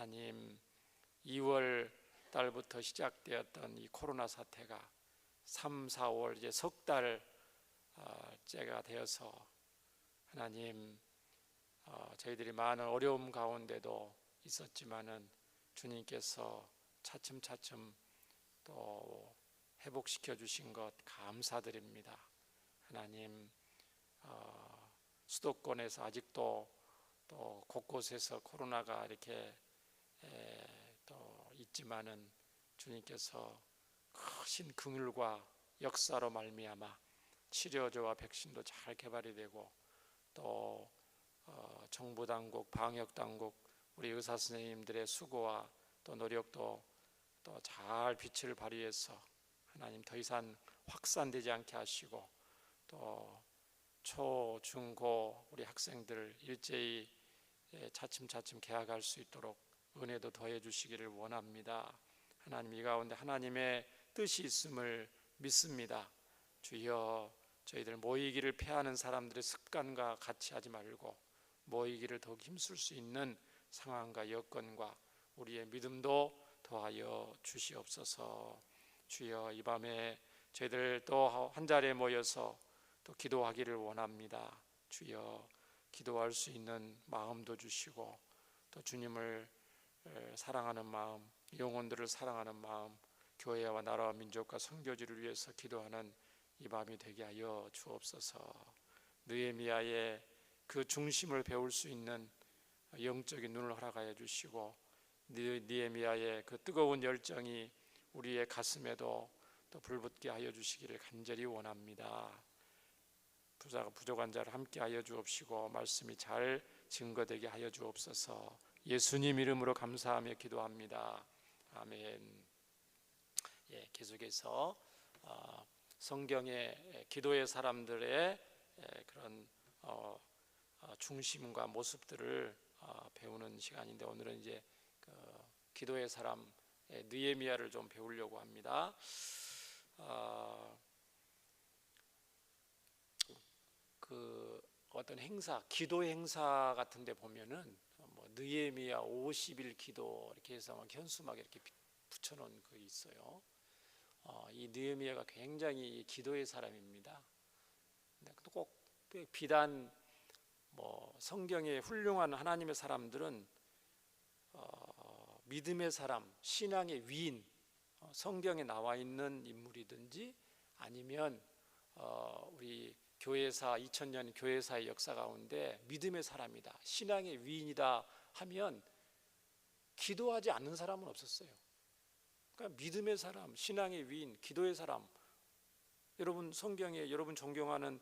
하나님 2월 달부터 시작되었던 이 코로나 사태가 3, 4월 이제 석 달째가 되어서 하나님 저희들이 많은 어려움 가운데도 있었지만은 주님께서 차츰차츰 또 회복시켜 주신 것 감사드립니다. 하나님 수도권에서 아직도 또 곳곳에서 코로나가 이렇게 또 있지만은 주님께서 크신 긍휼과 역사로 말미암아 치료제와 백신도 잘 개발이 되고 또 정부 당국, 방역 당국, 우리 의사 선생님들의 수고와 또 노력도 또 잘 빛을 발휘해서 하나님 더 이상 확산되지 않게 하시고 또 초, 중, 고 우리 학생들 일제히 차츰차츰 개학할 수 있도록 은혜도 더해 주시기를 원합니다. 하나님 이 가운데 하나님의 뜻이 있음을 믿습니다. 주여 저희들 모이기를 패하는 사람들의 습관과 같이 하지 말고 모이기를 더욱 힘쓸 수 있는 상황과 여건과 우리의 믿음도 더하여 주시옵소서. 주여 이 밤에 저희들 또 한 자리에 모여서 또 기도하기를 원합니다. 주여 기도할 수 있는 마음도 주시고 또 주님을 사랑하는 마음, 영혼들을 사랑하는 마음, 교회와 나라와 민족과 선교지를 위해서 기도하는 이 밤이 되게 하여 주옵소서. 느헤미야의 그 중심을 배울 수 있는 영적인 눈을 허락하여 주시고 느헤미야의 그 뜨거운 열정이 우리의 가슴에도 또 불붙게 하여 주시기를 간절히 원합니다. 부족한 자를 함께 하여 주옵시고 말씀이 잘 증거되게 하여 주옵소서. 예수님 이름으로 감사하며 기도합니다. 아멘. 계속해서 성경의 기도의 사람들의 그런 중심과 모습들을 배우는 시간인데 오늘은 이제 기도의 사람 느헤미야를 좀 배우려고 합니다. 어떤 행사, 기도 행사 같은 데 보면은 느헤미야 50일 기도 이렇게 해서 막 현수막에 이렇게 붙여놓은 거 있어요. 이 느헤미야가 굉장히 기도의 사람입니다. 근데 꼭 비단 성경의 훌륭한 하나님의 사람들은 믿음의 사람, 신앙의 위인, 성경에 나와 있는 인물이든지 아니면 우리 교회사 2000년 교회사의 역사 가운데 믿음의 사람이다, 신앙의 위인이다 하면 기도하지 않는 사람은 없었어요. 그러니까 믿음의 사람, 신앙의 위인, 기도의 사람. 여러분 성경에 여러분 존경하는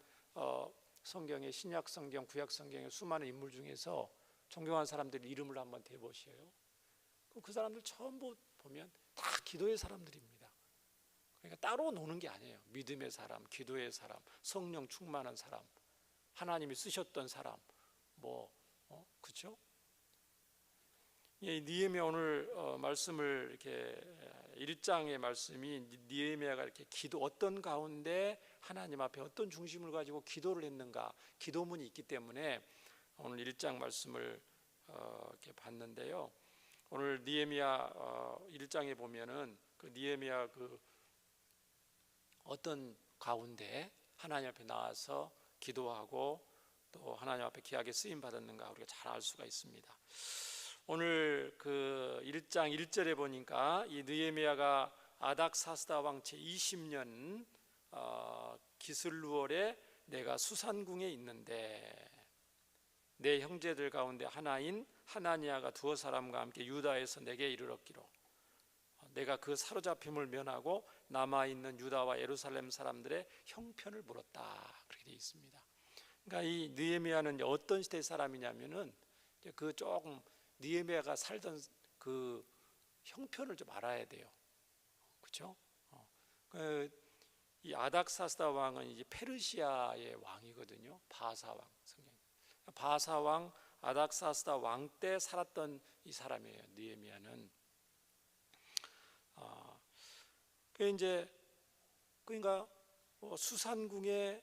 성경의 신약 성경, 구약 성경의 수많은 인물 중에서 존경하는 사람들 이름을 한번 대보셔요. 그 사람들 전부 보면 다 기도의 사람들입니다. 그러니까 따로 노는 게 아니에요. 믿음의 사람, 기도의 사람, 성령 충만한 사람, 하나님이 쓰셨던 사람, 그렇죠? 느헤미야 오늘 말씀을 이렇게 1장의 말씀이 느헤미야가 이렇게 어떤 가운데 하나님 앞에 어떤 중심을 가지고 기도를 했는가, 기도문이 있기 때문에 오늘 1장 말씀을 이렇게 봤는데요. 오늘 느헤미야 1장에 보면은 그 느헤미야 어떤 가운데 하나님 앞에 나와서 기도하고 또 하나님 앞에 귀하게 쓰임 받았는가 우리가 잘 알 수가 있습니다. 오늘 그 1장 1절에 보니까 이 느헤미야가 아닥사스다 왕 제20년 기슬루월에 내가 수산궁에 있는데 내 형제들 가운데 하나인 하나니아가 두어 사람과 함께 유다에서 내게 이르렀기로 내가 그 사로잡힘을 면하고 남아있는 유다와 예루살렘 사람들의 형편을 물었다, 그렇게 되어 있습니다. 그러니까 이 느헤미야는 어떤 시대의 사람이냐면은 그 조금 느헤미야가 살던 그 형편을 좀 알아야 돼요. 그렇죠? 이 아닥사스다 왕은 이제 페르시아의 왕이거든요. 바사 왕, 성경. 바사 왕 아닥사스다 왕 때 살았던 이 사람이에요. 느헤미야는. 그러니까 수산궁에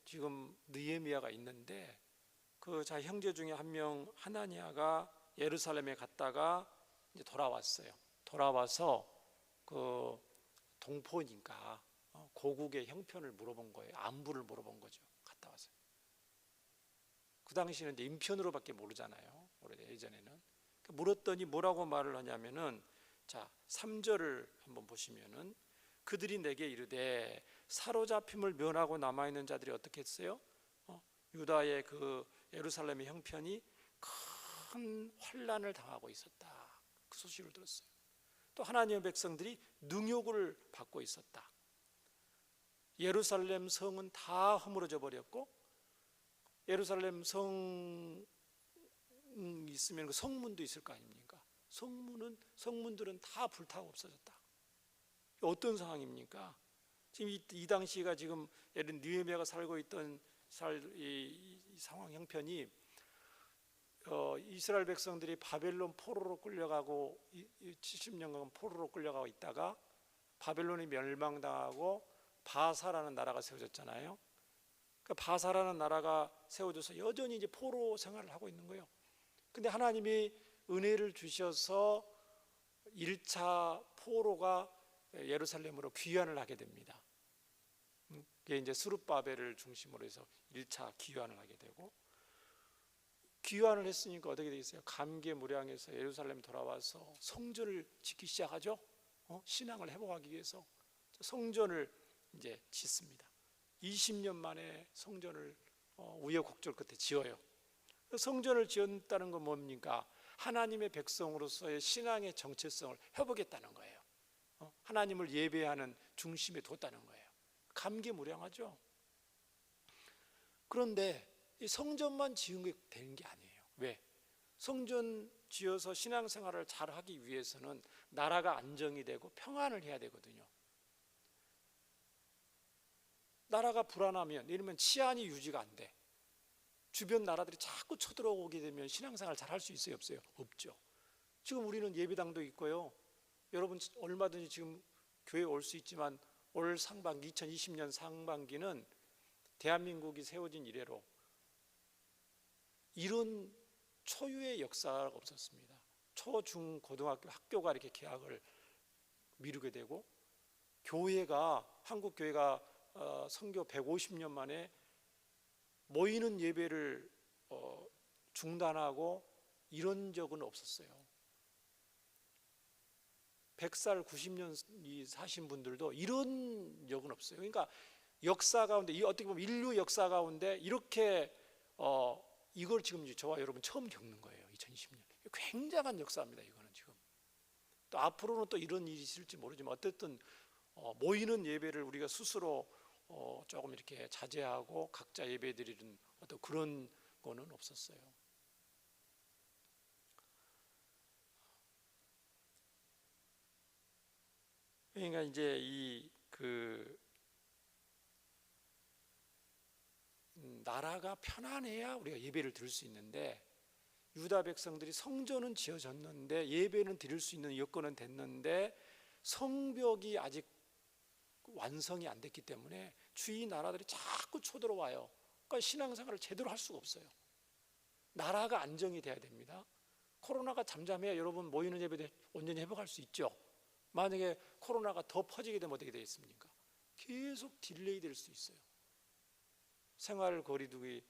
지금 느헤미야가 있는데 그 자 형제 중에 한 명 하나니아가 예루살렘에 갔다가 이제 돌아왔어요. 돌아와서 그 동포니까 고국의 형편을 물어본 거예요. 안부를 물어본 거죠. 갔다 와서. 그 당시에는 이제 인편으로밖에 모르잖아요. 예전에는. 물었더니 뭐라고 말을 하냐면은, 자, 3절을 한번 보시면은, 그들이 내게 이르되 사로잡힘을 면하고 남아있는 자들이 어떻게 했어요? 유다의 그 예루살렘의 형편이 큰 환난을 당하고 있었다. 그 소식을 들었어요. 또 하나님의 백성들이 능욕을 받고 있었다. 예루살렘 성은 다 허물어져 버렸고, 예루살렘 성 있으면 그 성문도 있을 거 아닙니까? 성문들은 다 불타고 없어졌다. 어떤 상황입니까? 지금 이 당시가 지금 예를 느헤미야가 살고 있던 이 상황 형편이, 이스라엘 백성들이 바벨론 포로로 끌려가고 70년간 포로로 끌려가고 있다가 바벨론이 멸망당하고 바사라는 나라가 세워졌잖아요. 그 바사라는 나라가 세워져서 여전히 이제 포로 생활을 하고 있는 거예요. 근데 하나님이 은혜를 주셔서 1차 포로가 예루살렘으로 귀환을 하게 됩니다. 그게 이제 스룹바벨을 중심으로 해서 1차 귀환을 하게 되고, 귀환을 했으니까 어떻게 되겠어요? 감개무량해서 예루살렘 돌아와서 성전을 짓기 시작하죠. 신앙을 회복하기 위해서 성전을 이제 짓습니다. 20년 만에 성전을 우여곡절 끝에 지어요. 성전을 지었다는 건 뭡니까? 하나님의 백성으로서의 신앙의 정체성을 회복했다는 거예요. 하나님을 예배하는 중심에 뒀다는 거예요. 감개무량하죠. 그런데 이 성전만 지은 게 되는 게 아니에요. 왜? 성전 지어서 신앙생활을 잘 하기 위해서는 나라가 안정이 되고 평안을 해야 되거든요. 나라가 불안하면, 예를 들면 치안이 유지가 안 돼. 주변 나라들이 자꾸 쳐들어오게 되면 신앙생활 잘 할 수 있어요? 없어요? 없죠. 지금 우리는 예배당도 있고요. 여러분 얼마든지 지금 교회 올 수 있지만, 올 상반기 2020년 상반기는 대한민국이 세워진 이래로 이런 초유의 역사가 없었습니다. 초, 중, 고등학교 학교가 이렇게 개학을 미루게 되고, 교회가, 한국 교회가 선교 150년 만에 모이는 예배를 중단하고 이런 적은 없었어요. 100살, 90년 사신 분들도 이런 적은 없어요. 그러니까 역사 가운데, 어떻게 보면 인류 역사 가운데 이렇게 이걸 지금 저와 여러분 처음 겪는 거예요. 2020년. 굉장한 역사입니다. 이거는 지금. 또 앞으로는 또 이런 일이 있을지 모르지만, 어쨌든 모이는 예배를 우리가 스스로 조금 이렇게 자제하고 각자 예배 드리는 어떤 그런 거는 없었어요. 그러니까 이제 나라가 편안해야 우리가 예배를 드릴 수 있는데, 유다 백성들이 성전은 지어졌는데 예배는 드릴 수 있는 여건은 됐는데 성벽이 아직 완성이 안 됐기 때문에 주위 나라들이 자꾸 쳐들어와요. 그러니까 신앙생활을 제대로 할 수가 없어요. 나라가 안정이 돼야 됩니다. 코로나가 잠잠해야 여러분 모이는 예배 온전히 회복할 수 있죠. 만약에 코로나가 더 퍼지게 되면 어떻게 되겠습니까? 계속 딜레이 될 수 있어요. 생활 거리두기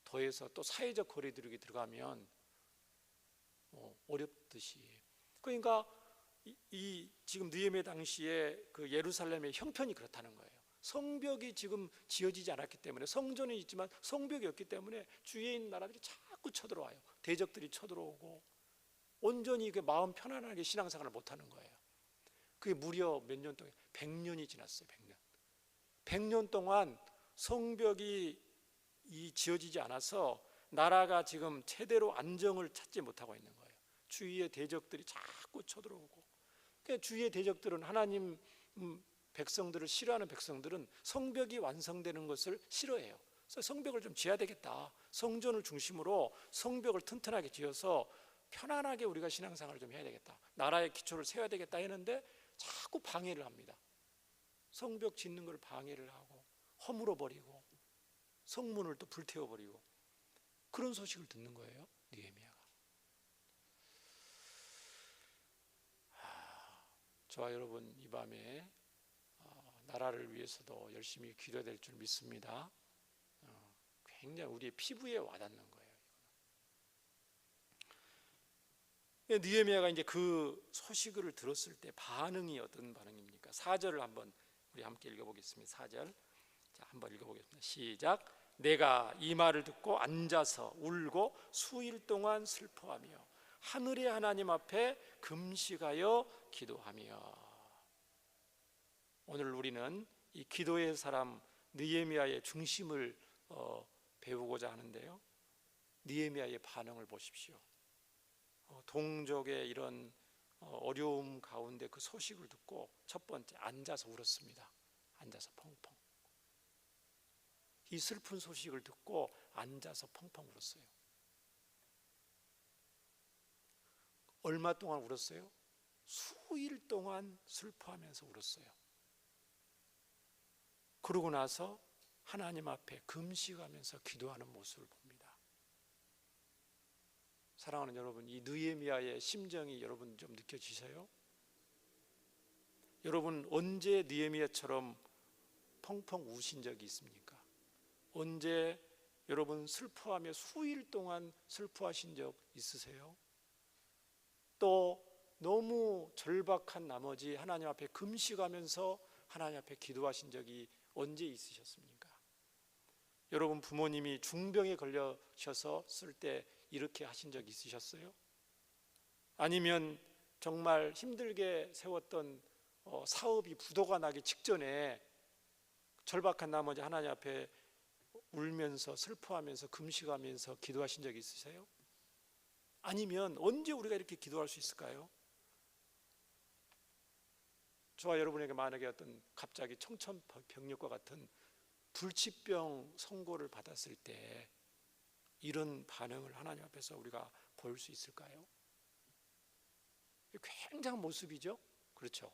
더해서 또 사회적 거리두기 들어가면 어렵듯이. 그러니까 이 지금 느헤미야 당시에 그 예루살렘의 형편이 그렇다는 거예요. 성벽이 지금 지어지지 않았기 때문에, 성전은 있지만 성벽이 없기 때문에 주위에 있는 나라들이 자꾸 쳐들어와요. 대적들이 쳐들어오고 온전히 그 마음 편안하게 신앙생활을 못하는 거예요. 그게 무려 몇 년 동안, 100년이 지났어요. 100년. 100년 동안 성벽이 지어지지 않아서 나라가 지금 제대로 안정을 찾지 못하고 있는 거예요. 주위의 대적들이 자꾸 쳐들어오고, 그러니까 주위의 대적들은 하나님 백성들을 싫어하는 백성들은 성벽이 완성되는 것을 싫어해요. 그래서 성벽을 좀 지어야 되겠다. 성전을 중심으로 성벽을 튼튼하게 지어서 편안하게 우리가 신앙생활을 좀 해야 되겠다. 나라의 기초를 세워야 되겠다 했는데 자꾸 방해를 합니다. 성벽 짓는 걸 방해를 하고 허물어 버리고 성문을 또 불태워 버리고, 그런 소식을 듣는 거예요. 느헤미야가. 저와 여러분 이 밤에 나라를 위해서도 열심히 기도해야 될 줄 믿습니다. 굉장히 우리의 피부에 와닿는 거예요. 느헤미야가 이제 그 소식을 들었을 때 반응이 어떤 반응입니까? 4절을 한번 우리 함께 읽어보겠습니다. 4절. 자, 한번 읽어보겠습니다. 시작. 내가 이 말을 듣고 앉아서 울고 수일 동안 슬퍼하며 하늘의 하나님 앞에 금식하여 기도하며. 오늘 우리는 이 기도의 사람 느헤미야의 중심을 배우고자 하는데요. 느헤미야의 반응을 보십시오. 동족의 이런 어려움 가운데 그 소식을 듣고 첫 번째 앉아서 울었습니다. 앉아서 펑펑. 이 슬픈 소식을 듣고 앉아서 펑펑 울었어요. 얼마 동안 울었어요? 수일 동안 슬퍼하면서 울었어요. 그러고 나서 하나님 앞에 금식하면서 기도하는 모습을 봅니다. 사랑하는 여러분, 이 느헤미야의 심정이 여러분 좀 느껴지세요? 여러분 언제 느헤미야처럼 펑펑 우신 적이 있습니까? 언제 여러분 슬퍼하며 수일 동안 슬퍼하신 적 있으세요? 또 너무 절박한 나머지 하나님 앞에 금식하면서 하나님 앞에 기도하신 적이 언제 있으셨습니까? 여러분 부모님이 중병에 걸려셨을 때 이렇게 하신 적 있으셨어요? 아니면 정말 힘들게 세웠던 사업이 부도가 나기 직전에 절박한 나머지 하나님 앞에 울면서 슬퍼하면서 금식하면서 기도하신 적이 있으세요? 아니면 언제 우리가 이렇게 기도할 수 있을까요? 저와 여러분에게 만약에 어떤 갑자기 청천벽력과 같은 불치병 선고를 받았을 때 이런 반응을 하나님 앞에서 우리가 보일 수 있을까요? 굉장한 모습이죠. 그렇죠.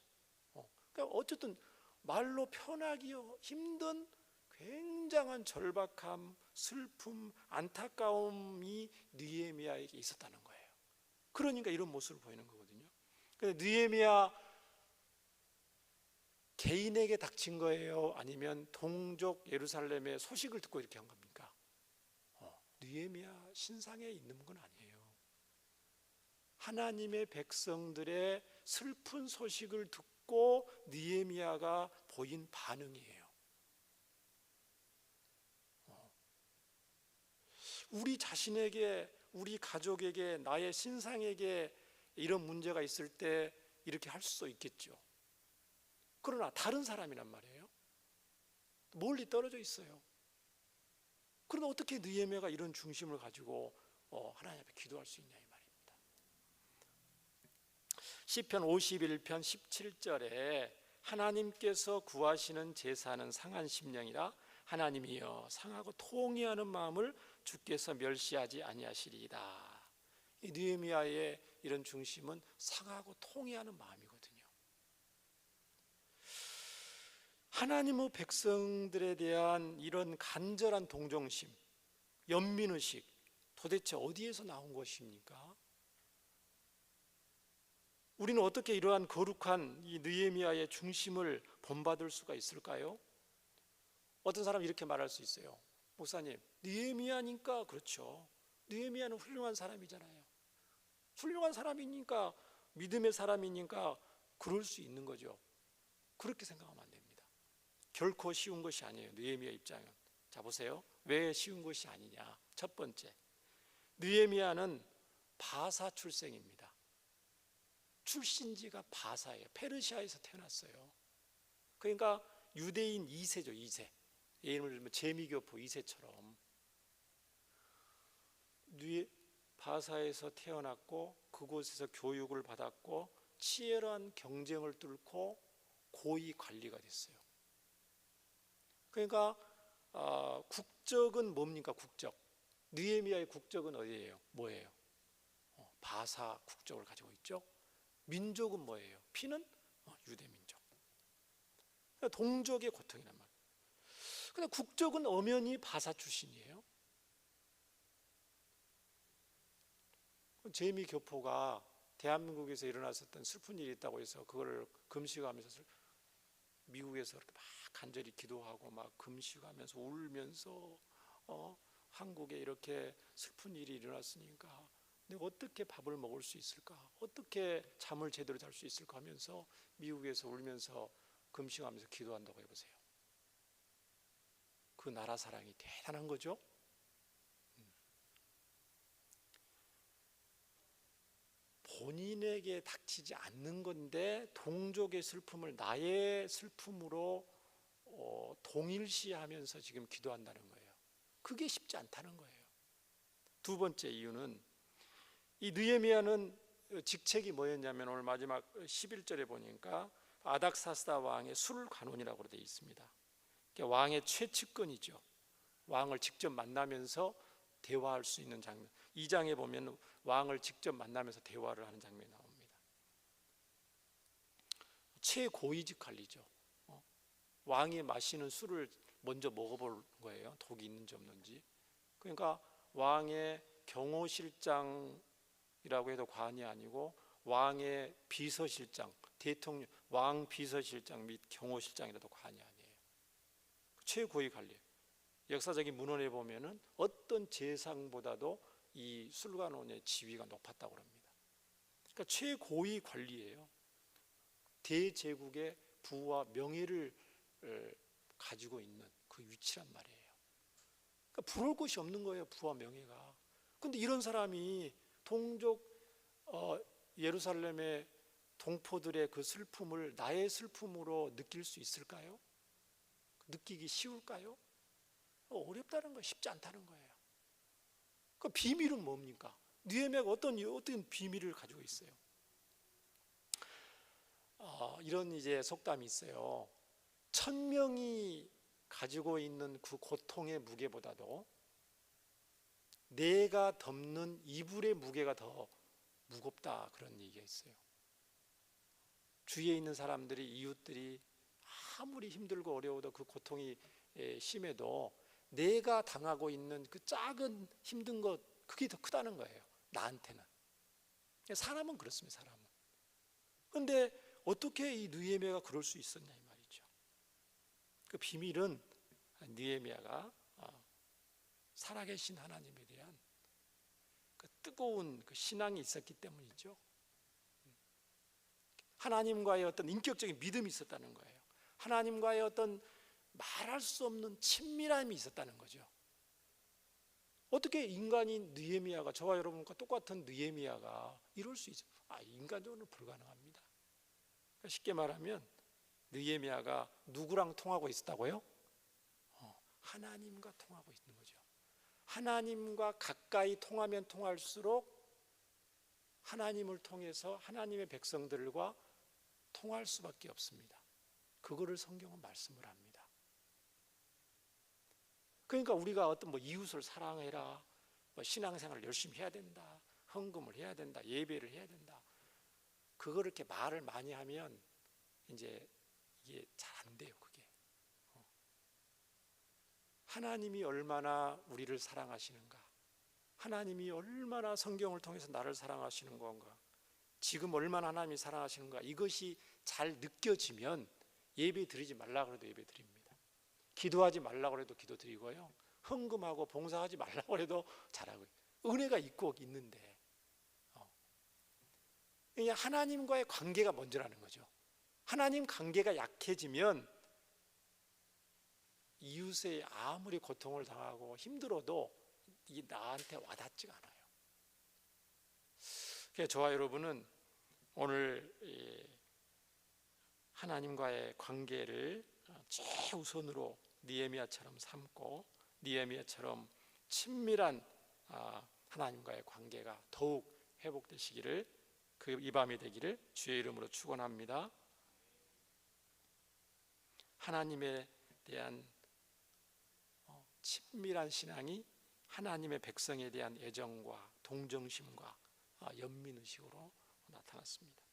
그러니까 어쨌든 말로 표현하기 힘든 굉장한 절박함, 슬픔, 안타까움이 느헤미야에게 있었다는 거예요. 그러니까 이런 모습을 보이는 거거든요. 근데 느헤미야 개인에게 닥친 거예요? 아니면 동족 예루살렘의 소식을 듣고 이렇게 한 겁니까? 느헤미야 신상에 있는 건 아니에요. 하나님의 백성들의 슬픈 소식을 듣고 느헤미야가 보인 반응이에요. 우리 자신에게, 우리 가족에게, 나의 신상에게 이런 문제가 있을 때 이렇게 할 수 있겠죠. 그러나 다른 사람이란 말이에요. 멀리 떨어져 있어요. 그런데 어떻게 느헤미야가 이런 중심을 가지고 하나님 앞에 기도할 수 있냐 이 말입니다. 시편 51편 17절에 하나님께서 구하시는 제사는 상한 심령이라 하나님이여 상하고 통회하는 마음을 주께서 멸시하지 아니하시리이다. 이 느헤미야의 이런 중심은 상하고 통회하는 마음이거든요. 하나님의 백성들에 대한 이런 간절한 동정심, 연민의식 도대체 어디에서 나온 것입니까? 우리는 어떻게 이러한 거룩한 이 느헤미야의 중심을 본받을 수가 있을까요? 어떤 사람은 이렇게 말할 수 있어요. 목사님, 느헤미야니까 그렇죠. 느헤미야는 훌륭한 사람이잖아요. 훌륭한 사람이니까, 믿음의 사람이니까 그럴 수 있는 거죠. 그렇게 생각하면 안 됩니다. 결코 쉬운 것이 아니에요. 느헤미야 입장은. 자 보세요. 왜 쉬운 것이 아니냐. 첫 번째, 느헤미야는 바사 출생입니다. 출신지가 바사예요. 페르시아에서 태어났어요. 그러니까 유대인 2세죠. 2세. 예를 들면 재미교포 2세처럼 바사에서 태어났고 그곳에서 교육을 받았고 치열한 경쟁을 뚫고 고위 관리가 됐어요. 그러니까 국적은 뭡니까? 국적. 느헤미야의 국적은 어디예요? 뭐예요? 바사 국적을 가지고 있죠. 민족은 뭐예요? 피는 유대 민족. 그러니까 동족의 고통이란 말이에요. 근데 국적은 엄연히 바사 출신이에요. 재미 교포가 대한민국에서 일어났었던 슬픈 일이 있다고 해서 그걸 금식하면서 미국에서 막 간절히 기도하고 막 금식하면서 울면서 한국에 이렇게 슬픈 일이 일어났으니까 내가 어떻게 밥을 먹을 수 있을까? 어떻게 잠을 제대로 잘 수 있을까 하면서 미국에서 울면서 금식하면서 기도한다고 해보세요. 그 나라 사랑이 대단한 거죠. 본인에게 닥치지 않는 건데 동족의 슬픔을 나의 슬픔으로 동일시하면서 지금 기도한다는 거예요. 그게 쉽지 않다는 거예요. 두 번째 이유는 이 느헤미야는 직책이 뭐였냐면 오늘 마지막 11절에 보니까 아닥사스다 왕의 술관원이라고 되어 있습니다. 왕의 최측근이죠. 왕을 직접 만나면서 대화할 수 있는 장면. 2장에 보면 왕을 직접 만나면서 대화를 하는 장면이 나옵니다. 최고위직 관리죠. 왕이 마시는 술을 먼저 먹어볼 거예요. 독이 있는지 없는지. 그러니까 왕의 경호실장이라고 해도 과언이 아니고 왕의 비서실장, 대통령, 왕 비서실장 및 경호실장이라도 과언이 아니에요. 최고위 관리. 역사적인 문헌에 보면은 어떤 재상보다도 이 술관원의 지위가 높았다고 합니다. 그러니까 최고위 관리예요. 대제국의 부와 명예를 가지고 있는 그 위치란 말이에요. 그러니까 부러울 것이 없는 거예요. 부와 명예가. 그런데 이런 사람이 동족 예루살렘의 동포들의 그 슬픔을 나의 슬픔으로 느낄 수 있을까요? 느끼기 쉬울까요? 어렵다는 거예요. 쉽지 않다는 거예요. 그 비밀은 뭡니까? 느헤미야가 어떤 비밀을 가지고 있어요? 이런 이제 속담이 있어요. 1000명이 가지고 있는 그 고통의 무게보다도 내가 덮는 이불의 무게가 더 무겁다, 그런 얘기가 있어요. 주위에 있는 사람들이, 이웃들이 아무리 힘들고 어려워도 그 고통이 심해도 내가 당하고 있는 그 작은 힘든 것, 그게 더 크다는 거예요. 나한테는. 사람은 그렇습니다. 사람은. 그런데 어떻게 이 느헤미야가 그럴 수 있었냐 이 말이죠. 그 비밀은 느헤미야가 살아계신 하나님에 대한 그 뜨거운 그 신앙이 있었기 때문이죠. 하나님과의 어떤 인격적인 믿음이 있었다는 거예요. 하나님과의 어떤 말할 수 없는 친밀함이 있었다는 거죠. 어떻게 인간인 느헤미야가, 저와 여러분과 똑같은 느헤미야가 이럴 수 있어요? 인간적으로 불가능합니다. 쉽게 말하면 느헤미야가 누구랑 통하고 있었다고요? 하나님과 통하고 있는 거죠. 하나님과 가까이 통하면 통할수록 하나님을 통해서 하나님의 백성들과 통할 수밖에 없습니다. 그거를 성경은 말씀을 합니다. 그러니까 우리가 어떤 이웃을 사랑해라, 신앙생활을 열심히 해야 된다, 헌금을 해야 된다, 예배를 해야 된다, 그거를 이렇게 말을 많이 하면 이제 이게 잘 안 돼요. 그게 하나님이 얼마나 우리를 사랑하시는가, 하나님이 얼마나 성경을 통해서 나를 사랑하시는 건가, 지금 얼마나 하나님이 사랑하시는가, 이것이 잘 느껴지면 예배 드리지 말라고 해도 예배 드립니다. 기도하지 말라고 해도 기도 드리고요, 헌금하고 봉사하지 말라고 해도 잘하고요. 은혜가 있고 있는데 하나님과의 관계가 먼저라는 거죠. 하나님 관계가 약해지면 이웃의 아무리 고통을 당하고 힘들어도 이게 나한테 와닿지가 않아요. 그래서 저와 여러분은 오늘 하나님과의 관계를 최우선으로 느헤미야처럼 삼고 느헤미야처럼 친밀한 하나님과의 관계가 더욱 회복되시기를, 이 밤이 되기를 주의 이름으로 축원합니다. 하나님에 대한 친밀한 신앙이 하나님의 백성에 대한 애정과 동정심과 연민의식으로 나타났습니다.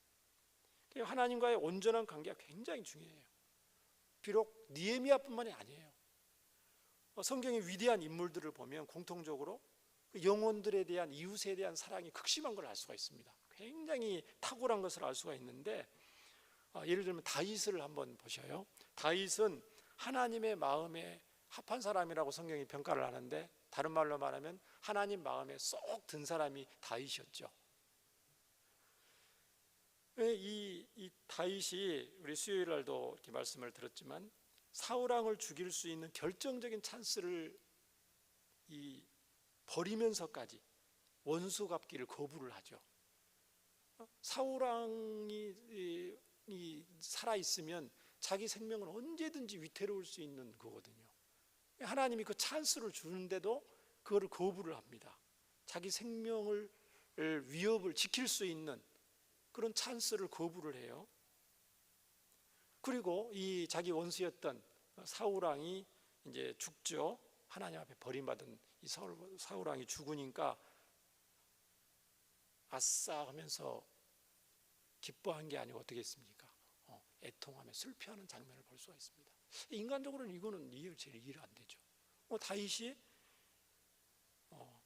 하나님과의 온전한 관계가 굉장히 중요해요. 비록 느헤미야뿐만이 아니에요. 성경의 위대한 인물들을 보면 공통적으로 영혼들에 대한, 이웃에 대한 사랑이 극심한 걸 알 수가 있습니다. 굉장히 탁월한 것을 알 수가 있는데, 예를 들면 다윗을 한번 보셔요. 다윗은 하나님의 마음에 합한 사람이라고 성경이 평가를 하는데, 다른 말로 말하면 하나님 마음에 쏙 든 사람이 다윗이었죠. 이 다윗이 우리 수요일 날도 이렇게 말씀을 들었지만 사울 왕을 죽일 수 있는 결정적인 찬스를 버리면서까지 원수 갚기를 거부를 하죠. 사울 왕이 살아 있으면 자기 생명을 언제든지 위태로울 수 있는 거거든요. 하나님이 그 찬스를 주는데도 그거를 거부를 합니다. 자기 생명을 위협을 지킬 수 있는 그런 찬스를 거부를 해요. 그리고 이 자기 원수였던 사울 왕이 이제 죽죠. 하나님 앞에 버림받은 이 사울 왕이 죽으니까 아싸 하면서 기뻐한 게 아니고 어떻게 했습니까? 애통하며 슬퍼하는 장면을 볼 수가 있습니다. 인간적으로는 이거는 제일 이해가 안 되죠. 다윗이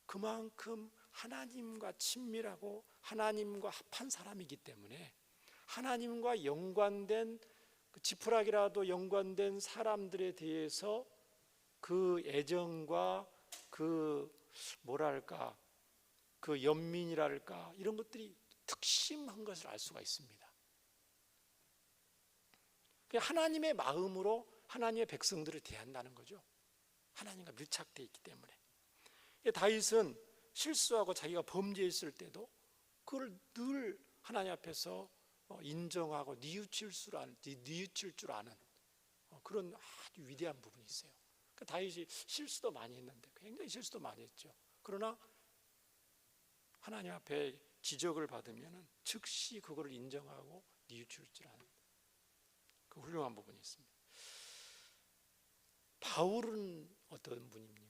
그만큼 하나님과 친밀하고 하나님과 합한 사람이기 때문에 하나님과 연관된 지푸라기라도 연관된 사람들에 대해서 그 애정과 그 뭐랄까 그 연민이랄까 이런 것들이 특심한 것을 알 수가 있습니다. 하나님의 마음으로 하나님의 백성들을 대한다는 거죠. 하나님과 밀착되어 있기 때문에. 다윗은 실수하고 자기가 범죄했을 때도 그걸 늘 하나님 앞에서 인정하고 뉘우칠 줄 아는 그런 아주 위대한 부분이 있어요. 다윗이 실수도 많이 했는데 굉장히 실수도 많이 했죠. 그러나 하나님 앞에 지적을 받으면 즉시 그거를 인정하고 뉘우칠 줄 아는 그 훌륭한 부분이 있습니다. 바울은 어떤 분입니까?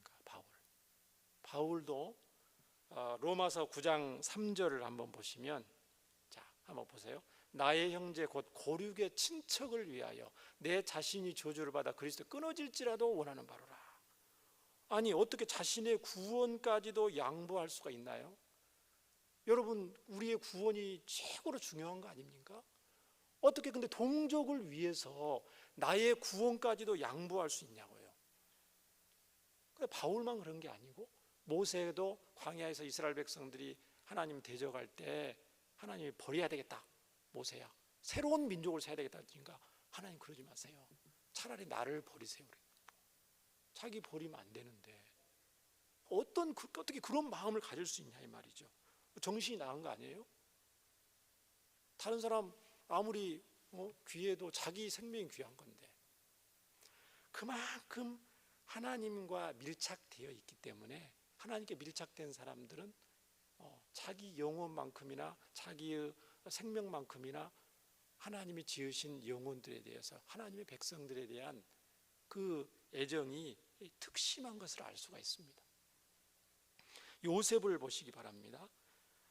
바울도 로마서 9장 3절을 한번 보시면, 자, 한번 보세요. 나의 형제 곧 고륙의 친척을 위하여 내 자신이 저주를 받아 그리스도 끊어질지라도 원하는 바로라. 아니, 어떻게 자신의 구원까지도 양보할 수가 있나요? 여러분, 우리의 구원이 최고로 중요한 거 아닙니까? 어떻게 근데 동족을 위해서 나의 구원까지도 양보할 수 있냐고요. 근데 바울만 그런 게 아니고 모세도 광야에서 이스라엘 백성들이 하나님 대적할 때 하나님이 버려야 되겠다. 모세야, 새로운 민족을 세워야 되겠다. 그러니까 하나님 그러지 마세요. 차라리 나를 버리세요. 자기 버리면 안 되는데 어떻게 그런 마음을 가질 수 있냐 이 말이죠. 정신이 나간 거 아니에요? 다른 사람 아무리 귀해도 자기 생명이 귀한 건데, 그만큼 하나님과 밀착되어 있기 때문에 하나님께 밀착된 사람들은 자기 영혼만큼이나 자기의 생명만큼이나 하나님이 지으신 영혼들에 대해서 하나님의 백성들에 대한 그 애정이 특심한 것을 알 수가 있습니다. 요셉을 보시기 바랍니다.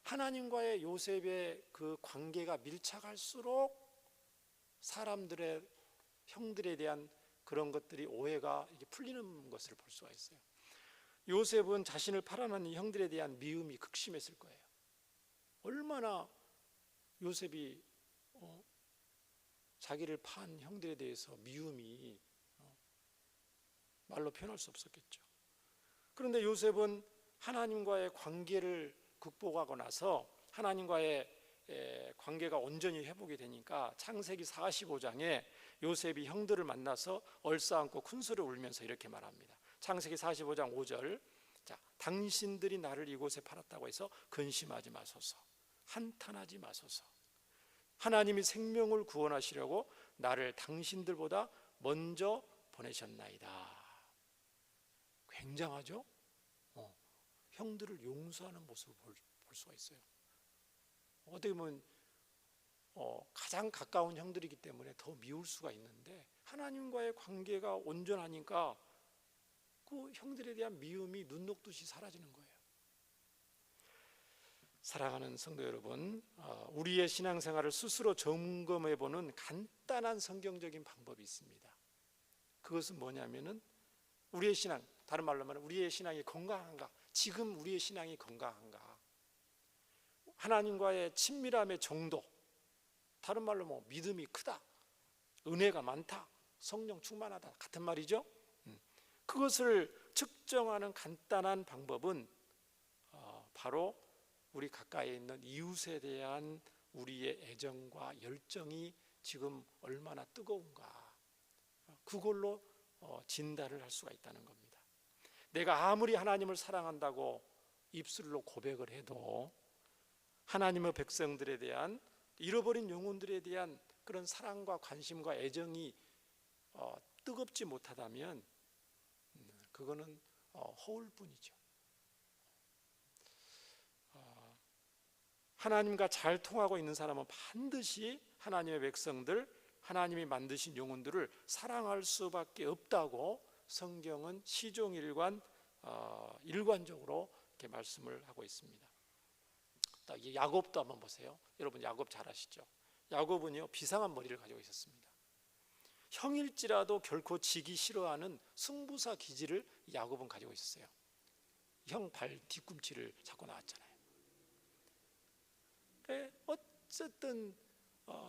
하나님과의 요셉의 그 관계가 밀착할수록 사람들의 형들에 대한 그런 것들이 오해가 이렇게 풀리는 것을 볼 수가 있어요. 요셉은 자신을 팔아넘은 형들에 대한 미움이 극심했을 거예요. 얼마나 요셉이 자기를 판 형들에 대해서 미움이 말로 표현할 수 없었겠죠. 그런데 요셉은 하나님과의 관계를 극복하고 나서 하나님과의 관계가 온전히 회복이 되니까 창세기 45장에 요셉이 형들을 만나서 얼싸안고 큰 소리를 울면서 이렇게 말합니다. 창세기 45장 5절, 자, 당신들이 나를 이곳에 팔았다고 해서 근심하지 마소서, 한탄하지 마소서. 하나님이 생명을 구원하시려고 나를 당신들보다 먼저 보내셨나이다. 굉장하죠? 형들을 용서하는 모습을 볼 수가 있어요. 어떻게 보면 가장 가까운 형들이기 때문에 더 미울 수가 있는데 하나님과의 관계가 온전하니까 그 형들에 대한 미움이 눈 녹듯이 사라지는 거예요. 사랑하는 성도 여러분, 우리의 신앙생활을 스스로 점검해보는 간단한 성경적인 방법이 있습니다. 그것은 뭐냐면은 우리의 신앙, 다른 말로 말하면 우리의 신앙이 건강한가? 지금 우리의 신앙이 건강한가? 하나님과의 친밀함의 정도, 다른 말로 뭐 믿음이 크다, 은혜가 많다, 성령 충만하다 같은 말이죠. 그것을 측정하는 간단한 방법은 바로 우리 가까이 있는 이웃에 대한 우리의 애정과 열정이 지금 얼마나 뜨거운가, 그걸로 진단을 할 수가 있다는 겁니다. 내가 아무리 하나님을 사랑한다고 입술로 고백을 해도 하나님의 백성들에 대한, 잃어버린 영혼들에 대한 그런 사랑과 관심과 애정이 뜨겁지 못하다면 그거는 허울뿐이죠. 하나님과 잘 통하고 있는 사람은 반드시 하나님의 백성들, 하나님이 만드신 영혼들을 사랑할 수밖에 없다고 성경은 시종일관 일관적으로 이렇게 말씀을 하고 있습니다. 야곱도 한번 보세요. 여러분 야곱 잘 아시죠? 야곱은요 비상한 머리를 가지고 있었습니다. 형일지라도 결코 지기 싫어하는 승부사 기질을 야곱은 가지고 있었어요. 형 발 뒤꿈치를 잡고 나왔잖아요. 어쨌든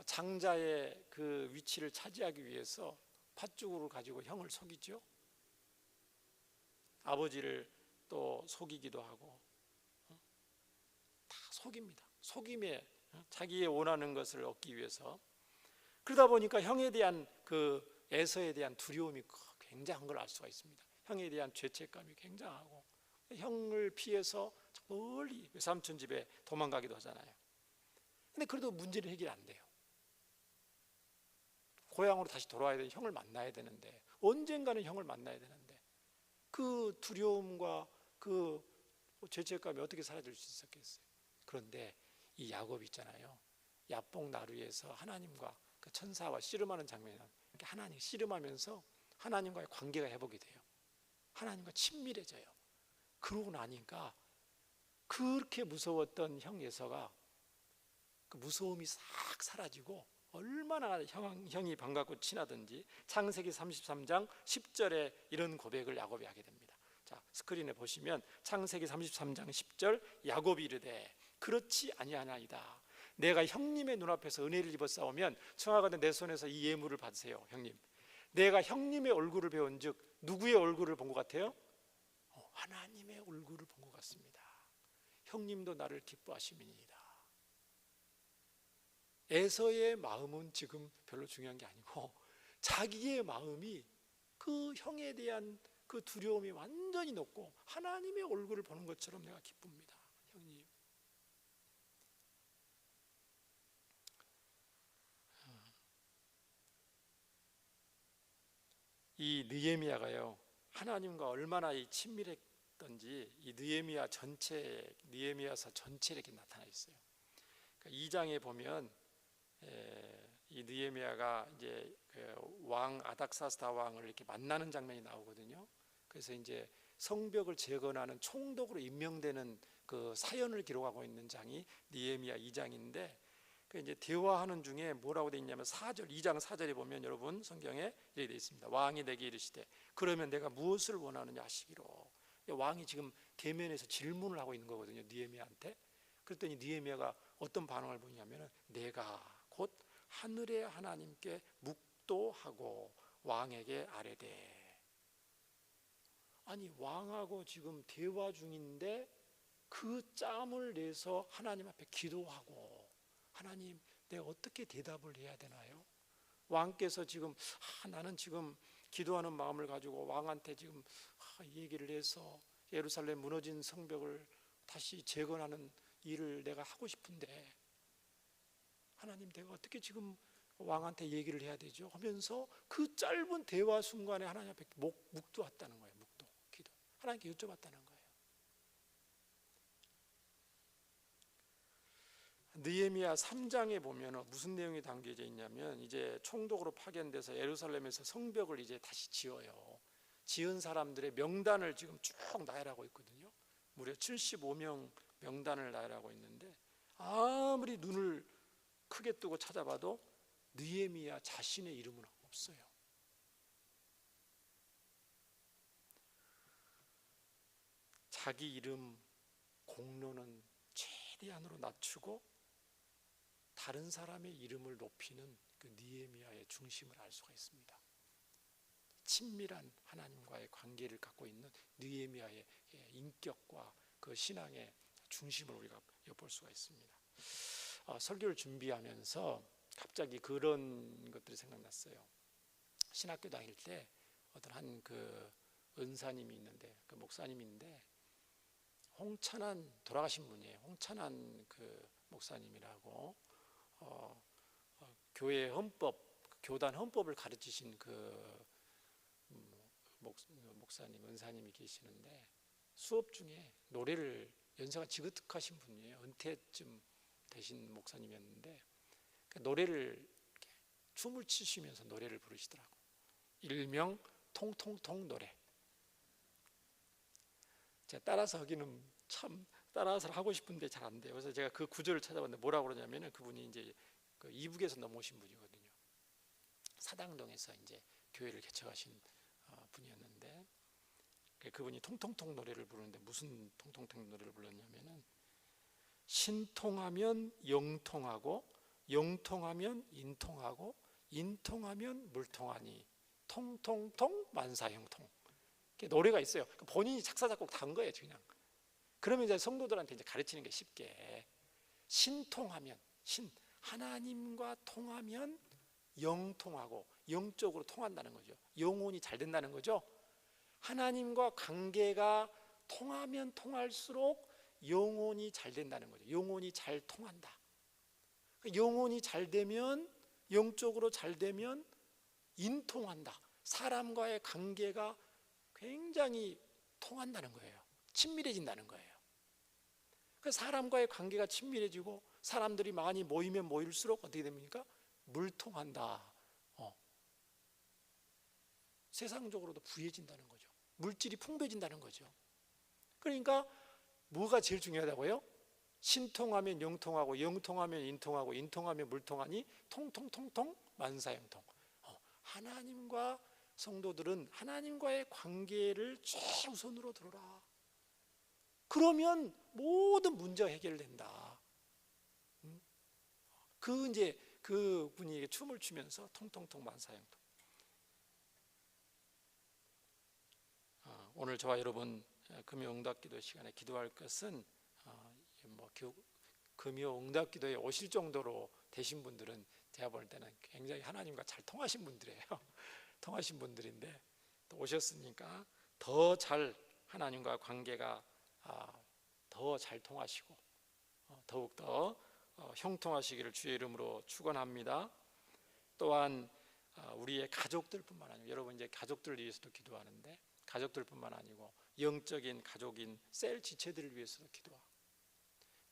장자의 그 위치를 차지하기 위해서 팥죽을 가지고 형을 속이죠. 아버지를 또 속이기도 하고 다 속입니다. 속임에 자기의 원하는 것을 얻기 위해서. 그러다 보니까 형에 대한 그 에서에 대한 두려움이 굉장한 걸 알 수가 있습니다. 형에 대한 죄책감이 굉장하고 형을 피해서 멀리 외삼촌 집에 도망가기도 하잖아요. 근데 그래도 문제는 해결이 안 돼요. 고향으로 다시 돌아와야 되는 형을 만나야 되는데, 언젠가는 형을 만나야 되는데 그 두려움과 그 죄책감이 어떻게 사라질 수 있었겠어요? 그런데 이 야곱 있잖아요, 야복 나루에서 하나님과 그 천사와 씨름하는 장면이 이렇게 하나님 씨름하면서 하나님과의 관계가 회복이 돼요. 하나님과 친밀해져요. 그러고 나니까 그렇게 무서웠던 형 에서가 그 무서움이 싹 사라지고 얼마나 형이 반갑고 친하든지 창세기 33장 10절에 이런 고백을 야곱이 하게 됩니다. 자, 스크린에 보시면 창세기 33장 10절, 야곱이 이르되 그렇지 아니하나이다. 내가 형님의 눈앞에서 은혜를 입어 싸우면 청하건대 내 손에서 이 예물을 받으세요. 형님, 내가 형님의 얼굴을 배운 즉 누구의 얼굴을 본 것 같아요? 하나님의 얼굴을 본 것 같습니다. 형님도 나를 기뻐하심이니이다. 에서의 마음은 지금 별로 중요한 게 아니고 자기의 마음이 그 형에 대한 그 두려움이 완전히 높고 하나님의 얼굴을 보는 것처럼 내가 기쁩니다. 형님, 이 느헤미야가요 하나님과 얼마나 친밀했던지 이 느헤미야서 전체에 이렇게 나타나 있어요. 그러니까 2장에 보면 이 느헤미야가 이제 왕 아닥사스다 왕을 이렇게 만나는 장면이 나오거든요. 그래서 이제 성벽을 재건하는 총독으로 임명되는 그 사연을 기록하고 있는 장이 느헤미야 2장인데, 그 이제 대화하는 중에 뭐라고 돼 있냐면 2장 4절에 보면 여러분 성경에 이렇게 돼 있습니다. 왕이 내게 이르시되 그러면 내가 무엇을 원하느냐 하시기로. 왕이 지금 대면에서 질문을 하고 있는 거거든요, 느헤미야한테. 그랬더니 느헤미야가 어떤 반응을 보이냐면 내가 곧 하늘의 하나님께 묵도하고 왕에게 아뢰되. 아니, 왕하고 지금 대화 중인데 그 짬을 내서 하나님 앞에 기도하고, 하나님 내가 어떻게 대답을 해야 되나요? 왕께서 지금 나는 지금 기도하는 마음을 가지고 왕한테 지금 얘기를 해서 예루살렘 무너진 성벽을 다시 재건하는 일을 내가 하고 싶은데 하나님 내가 어떻게 지금 왕한테 얘기를 해야 되죠? 하면서 그 짧은 대화 순간에 하나님 앞에 묵도했다는 거예요. 묵도, 기도. 하나님께 여쭤봤다는 거예요. 느헤미야 3장에 보면 무슨 내용이 담겨져 있냐면 이제 총독으로 파견돼서 예루살렘에서 성벽을 이제 다시 지어요. 지은 사람들의 명단을 지금 쭉 나열하고 있거든요. 무려 75명 명단을 나열하고 있는데 아무리 눈을 크게 뜨고 찾아봐도 느헤미야 자신의 이름은 없어요. 자기 이름 공로는 최대한으로 낮추고 다른 사람의 이름을 높이는 그 느헤미야의 중심을 알 수가 있습니다. 친밀한 하나님과의 관계를 갖고 있는 느헤미야의 인격과 그 신앙의 중심을 우리가 엿볼 수가 있습니다. 설교를 준비하면서 갑자기 그런 것들이 생각났어요. 신학교 다닐 때 어떤 한 그 은사님이 있는데, 그 목사님인데 홍찬한, 돌아가신 분이에요. 홍찬한 그 목사님이라고 교회 헌법, 교단 헌법을 가르치신 그 목사님, 은사님이 계시는데 수업 중에 노래를, 연세가 지긋하신 분이에요. 은퇴쯤 되신 목사님이었는데 그 노래를, 춤을 추시면서 노래를 부르시더라고. 일명 통통통 노래. 제가 따라서 하기는 참 따라서 하고 싶은데 잘 안 돼요. 그래서 제가 그 구절을 찾아봤는데 뭐라고 그러냐면은, 그분이 이제 그 이북에서 넘어오신 분이거든요. 사당동에서 이제 교회를 개척하신 분이었는데, 그분이 통통통 노래를 부르는데 무슨 통통통 노래를 불렀냐면은, 신통하면 영통하고, 영통하면 인통하고, 인통하면 물통하니, 통통통 만사형통. 노래가 있어요. 본인이 작사 작곡 다 한 거예요, 그냥. 그러면 이제 성도들한테 이제 가르치는 게 쉽게, 신통하면, 하나님과 통하면 영통하고, 영적으로 통한다는 거죠. 영혼이 잘 된다는 거죠. 하나님과 관계가 통하면 통할수록 영혼이 잘 된다는 거죠. 영혼이 잘 통한다. 영혼이 잘 되면, 영적으로 잘 되면 인통한다. 사람과의 관계가 굉장히 통한다는 거예요. 친밀해진다는 거예요. 사람과의 관계가 친밀해지고 사람들이 많이 모이면 모일수록 어떻게 됩니까? 물통한다. 세상적으로도 부해진다는 거죠. 물질이 풍부해진다는 거죠. 그러니까 뭐가 제일 중요하다고요? 신통하면 영통하고, 영통하면 인통하고, 인통하면 물통하니, 통통통통 만사형통. 하나님과 성도들은 하나님과의 관계를 최우선으로 들어라. 그러면 모든 문제가 해결된다. 그 분이 춤을 추면서 통통통 만사형통. 오늘 저와 여러분 금요응답기도 시간에 기도할 것은, 금요응답기도에 오실 정도로 되신 분들은 제가 볼 때는 굉장히 하나님과 잘 통하신 분들이에요. 통하신 분들인데, 또 오셨으니까 더 잘 하나님과 관계가 더 잘 통하시고 더욱더 형통하시기를 주의 이름으로 축원합니다. 또한 우리의 가족들뿐만 아니고, 여러분 이제 가족들을 위해서도 기도하는데, 가족들뿐만 아니고 영적인 가족인 셀 지체들을 위해서도 기도하고,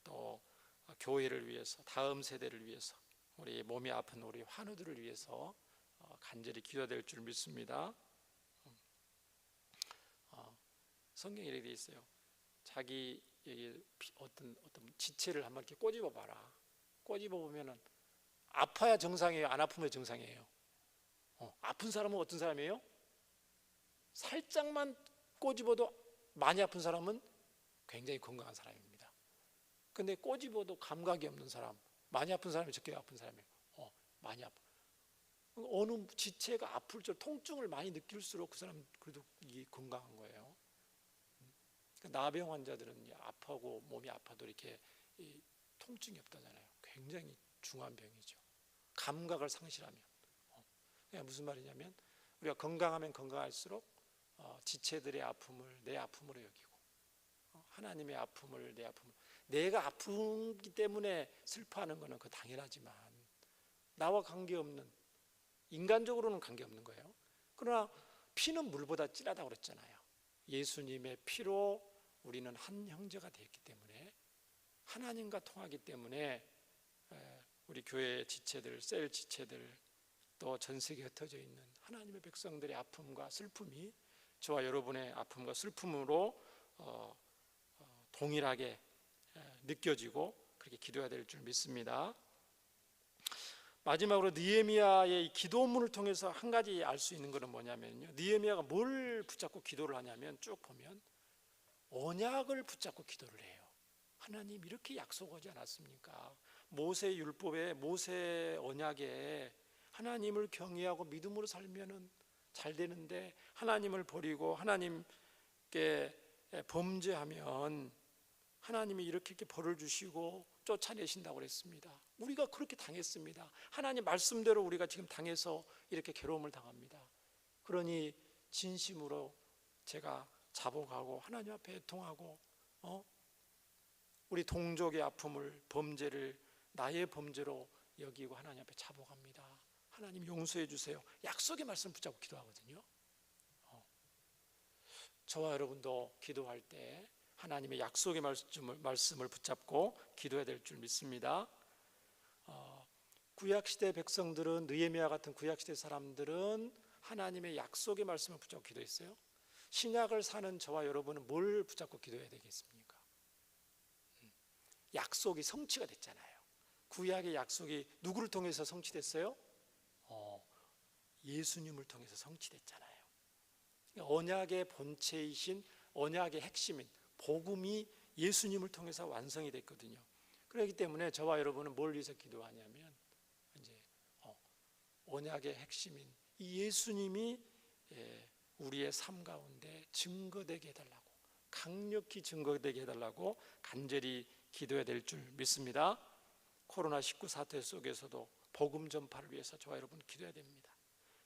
또 교회를 위해서, 다음 세대를 위해서, 우리 몸이 아픈 우리 환우들을 위해서 간절히 기도될 줄 믿습니다. 성경에 이렇게 되어 있어요. 자기 어떤 지체를 한번 이렇게 꼬집어 봐라. 꼬집어 보면은 아파야 정상이에요, 안 아프면 정상이에요? 아픈 사람은 어떤 사람이에요? 살짝만 꼬집어도 많이 아픈 사람은 굉장히 건강한 사람입니다. 근데 꼬집어도 감각이 없는 사람, 많이 아픈 사람이 적게 아픈 사람이에요. 많이 아파. 어느 지체가 아플 줄, 통증을 많이 느낄수록 그 사람 그래도 이게 건강한 거예요. 나병 환자들은 아파하고 몸이 아파도 이렇게 통증이 없다잖아요. 굉장히 중한 병이죠. 감각을 상실하면. 무슨 말이냐면, 우리가 건강하면 건강할수록 지체들의 아픔을 내 아픔으로 여기고, 하나님의 아픔을 내 아픔으로. 내가 아프기 때문에 슬퍼하는 것은 그 당연하지만, 나와 관계없는, 인간적으로는 관계없는 거예요. 그러나 피는 물보다 진하다고 그랬잖아요. 예수님의 피로 우리는 한 형제가 되었기 때문에, 하나님과 통하기 때문에 우리 교회 지체들, 셀 지체들, 또 전 세계에 흩어져 있는 하나님의 백성들의 아픔과 슬픔이 저와 여러분의 아픔과 슬픔으로 동일하게 느껴지고 그렇게 기도해야 될 줄 믿습니다. 마지막으로 느헤미야의 이 기도문을 통해서 한 가지 알 수 있는 것은 뭐냐면요, 느헤미야가 뭘 붙잡고 기도를 하냐면, 쭉 보면 언약을 붙잡고 기도를 해요. 하나님 이렇게 약속하지 않았습니까? 모세 율법에, 모세 언약에 하나님을 경외하고 믿음으로 살면은 잘 되는데, 하나님을 버리고 하나님께 범죄하면 하나님이 이렇게 벌을 주시고 쫓아내신다고 그랬습니다. 우리가 그렇게 당했습니다. 하나님 말씀대로 우리가 지금 당해서 이렇게 괴로움을 당합니다. 그러니 진심으로 제가 자복하고 하나님 앞에 애통하고 우리 동족의 아픔을, 범죄를 나의 범죄로 여기고 하나님 앞에 자복합니다. 하나님 용서해 주세요. 약속의 말씀 붙잡고 기도하거든요. 저와 여러분도 기도할 때 하나님의 약속의 말씀을 붙잡고 기도해야 될 줄 믿습니다. 구약시대 백성들은, 느헤미야 같은 구약시대 사람들은 하나님의 약속의 말씀을 붙잡고 기도했어요. 신약을 사는 저와 여러분은 뭘 붙잡고 기도해야 되겠습니까? 약속이 성취가 됐잖아요. 구약의 약속이 누구를 통해서 성취됐어요? 예수님을 통해서 성취됐잖아요. 언약의 본체이신, 언약의 핵심인 복음이 예수님을 통해서 완성이 됐거든요. 그렇기 때문에 저와 여러분은 뭘 위해서 기도하냐면, 이제 언약의 핵심인 이 예수님이 우리의 삶 가운데 증거되게 해달라고, 강력히 증거되게 해달라고 간절히 기도해야 될 줄 믿습니다. 코로나19 사태 속에서도 복음 전파를 위해서 저와 여러분 기도해야 됩니다.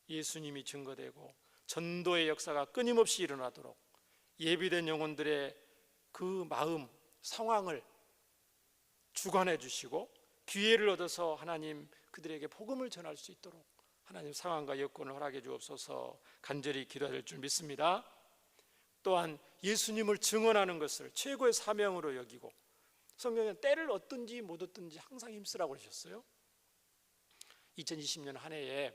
예수님이 증거되고 전도의 역사가 끊임없이 일어나도록 예비된 영혼들의 그 마음, 상황을 주관해 주시고 기회를 얻어서 하나님 그들에게 복음을 전할 수 있도록 하나님 상황과 여건을 허락해 주옵소서 간절히 기도해야 될 줄 믿습니다. 또한 예수님을 증언하는 것을 최고의 사명으로 여기고, 성경에는 때를 얻든지 못 얻든지 항상 힘쓰라고 그러셨어요. 2020년 한 해에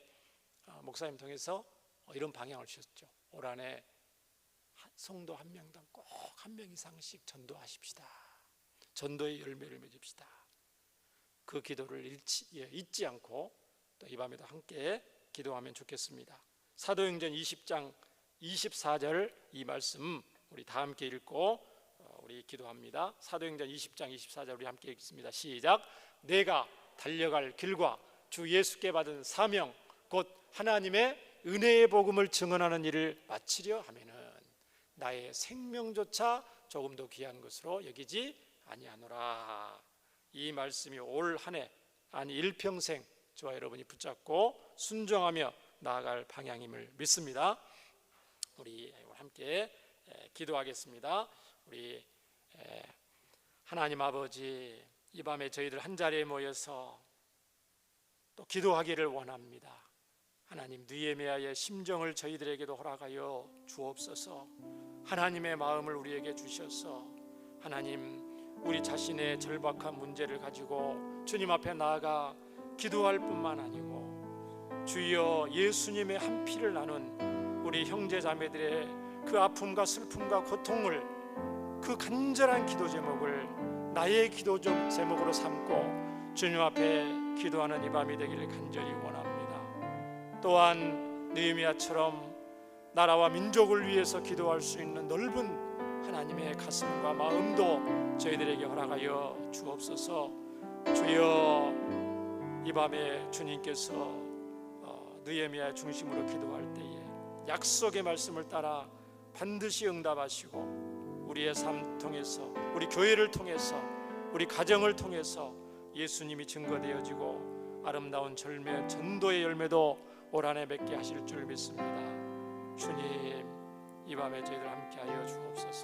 목사님 통해서 이런 방향을 주셨죠. 올 한 해 성도 한 명당 꼭 한 명 이상씩 전도하십시다. 전도의 열매를 맺읍시다. 그 기도를 잊지 않고 또 이 밤에도 함께 기도하면 좋겠습니다. 사도행전 20장 24절 이 말씀 우리 다 함께 읽고 우리 기도합니다. 사도행전 20장 24절 우리 함께 읽습니다. 시작. 내가 달려갈 길과 주 예수께 받은 사명 곧 하나님의 은혜의 복음을 증언하는 일을 마치려 하면은 나의 생명조차 조금도 귀한 것으로 여기지 아니하노라. 이 말씀이 올 한 해, 아니 일평생 저와 여러분이 붙잡고 순종하며 나아갈 방향임을 믿습니다. 우리 함께 기도하겠습니다. 우리 하나님 아버지, 이 밤에 저희들 한 자리에 모여서 또 기도하기를 원합니다. 하나님, 느헤미야의 심정을 저희들에게도 허락하여 주옵소서. 하나님의 마음을 우리에게 주셔서 하나님, 우리 자신의 절박한 문제를 가지고 주님 앞에 나아가 기도할 뿐만 아니고 주여 예수님의 한 피를 나눈 우리 형제 자매들의 그 아픔과 슬픔과 고통을, 그 간절한 기도 제목을 나의 기도 제목으로 삼고 주님 앞에 기도하는 이 밤이 되기를 간절히 원합니다. 또한 느헤미야처럼 나라와 민족을 위해서 기도할 수 있는 넓은 하나님의 가슴과 마음도 저희들에게 허락하여 주옵소서. 주여, 이 밤에 주님께서 느헤미야 중심으로 기도할 때에 약속의 말씀을 따라 반드시 응답하시고 우리의 삶 통해서, 우리 교회를 통해서, 우리 가정을 통해서 예수님이 증거되어지고 아름다운 전도의 열매도 올 한 해 맺게 하실 줄 믿습니다. 주님, 이 밤에 저희들 함께하여 주옵소서.